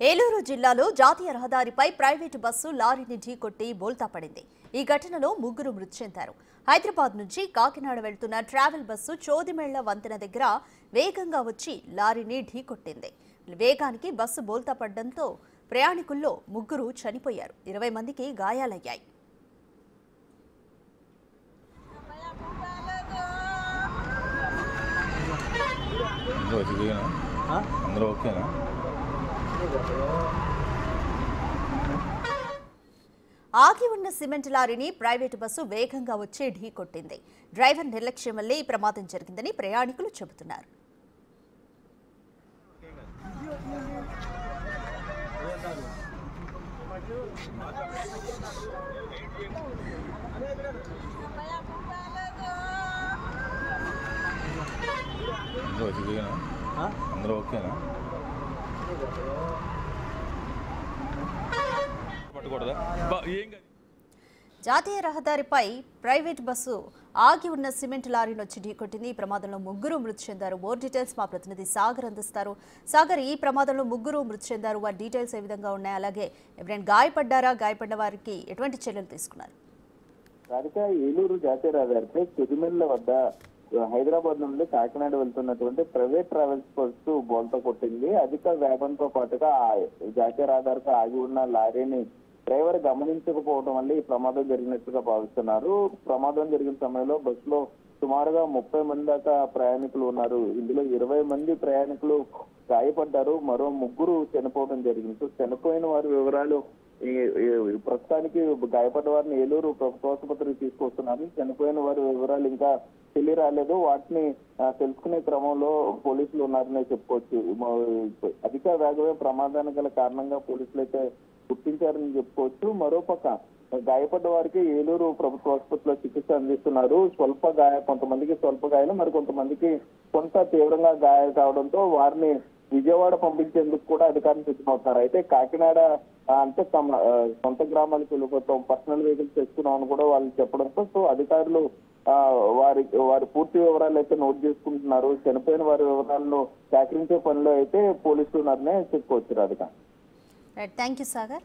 ఏలూరు జిల్లాలో జాతీయ రహదారిపై ప్రైవేటు బస్సు లారీని ఢీకొట్టి బోల్తా పడింది. ఈ ఘటనలో ముగ్గురు మృతి చెందారు. హైదరాబాద్ నుంచి కాకినాడ వెళ్తున్న ట్రావెల్ బస్సు చోదిమెళ్ల వంతెన దగ్గర వేగంగా వచ్చి లారీని ఢీకొట్టింది. వేగానికి బస్సు బోల్తా పడడంతో ప్రయాణికుల్లో ముగ్గురు చనిపోయారు. 20 మందికి గాయాలయ్యాయి. ఆగి ఉన్న సిమెంట్ లారీని ప్రైవేటు బస్సు వేగంగా వచ్చి ఢీకొట్టింది. డ్రైవర్ నిర్లక్ష్యం వల్లే ఈ ప్రమాదం జరిగిందని ప్రయాణికులు చెబుతున్నారు. జాతీయ రహదారిపై ప్రైవేట్ బస్సు ఆగి ఉన్న సిమెంట్ లారీని వచ్చి ఢీకొట్టింది. ఈ ప్రమాదంలో ముగ్గురు మృతి చెందారు. మోర్ డీటెయిల్స్ మా ప్రతినిధి సాగర్ అందిస్తారు. సాగర్, ఈ ప్రమాదంలో ముగ్గురు మృతి చెందారు. వారి డీటెయిల్స్ ఏ విధంగా ఉన్నాయి? అలాగే ఎవరైనా గాయపడ్డారా? గాయపడ్డ వారికి ఎటువంటి చర్యలు తీసుకున్నారు? ఏలూరు జాతీయ రహదారిపై చోదిమెళ్ల వద్ద హైదరాబాద్ నుండి కాకినాడ వెళ్తున్నటువంటి ప్రైవేట్ ట్రావెల్స్ బస్సు బోల్తా కొట్టింది. అధిక వేగంతో పాటుగా జాతీయ రహదారిపై ఆగి ఉన్న లారీని డ్రైవర్ గమనించకపోవడం వల్ల ఈ ప్రమాదం జరిగినట్టుగా భావిస్తున్నారు. ప్రమాదం జరిగిన సమయంలో బస్సులో సుమారుగా 30 మంది దాకా ప్రయాణికులు ఉన్నారు. ఇందులో 20 మంది ప్రయాణికులు గాయపడ్డారు. మరో ముగ్గురు చనిపోవడం జరిగింది. సో చనిపోయిన వారి వివరాలు ప్రస్తుతానికి గాయపడ్డ వారిని ఏలూరు ప్రభుత్వ ఆసుపత్రికి తీసుకొస్తున్నారు. చనిపోయిన వారి వివరాలు ఇంకా తెలియరాలేదు. వాటిని తెలుసుకునే క్రమంలో పోలీసులు ఉన్నారనే చెప్పుకోవచ్చు. అధిక వేగమే ప్రమాదానికి గల కారణంగా పోలీసులు అయితే గుర్తించారని చెప్పుకోవచ్చు. మరోపక్క గాయపడ్డ వారికి ఏలూరు ప్రభుత్వ ఆసుపత్రిలో చికిత్స అందిస్తున్నారు. కొంతమందికి స్వల్ప గాయాలు, మరి కొంతమందికి కొంత తీవ్రంగా గాయాలు కావడంతో వారిని విజయవాడ పంపించేందుకు కూడా అధికారులు సిద్ధమవుతున్నారు. అయితే కాకినాడ అంటే సొంత గ్రామాలకు వెళ్ళిపోతాం, పర్సనల్ వెహికల్స్ తెచ్చుకున్నామని కూడా వాళ్ళు చెప్పడంతో సో అధికారులు వారి పూర్తి వివరాలు అయితే నోట్ చేసుకుంటున్నారు. చనిపోయిన వారి వివరాలను సేకరించే పనిలో అయితే పోలీసులు ఉన్నారనే చెప్పుకోవచ్చు. Radhika, thank you Sagar.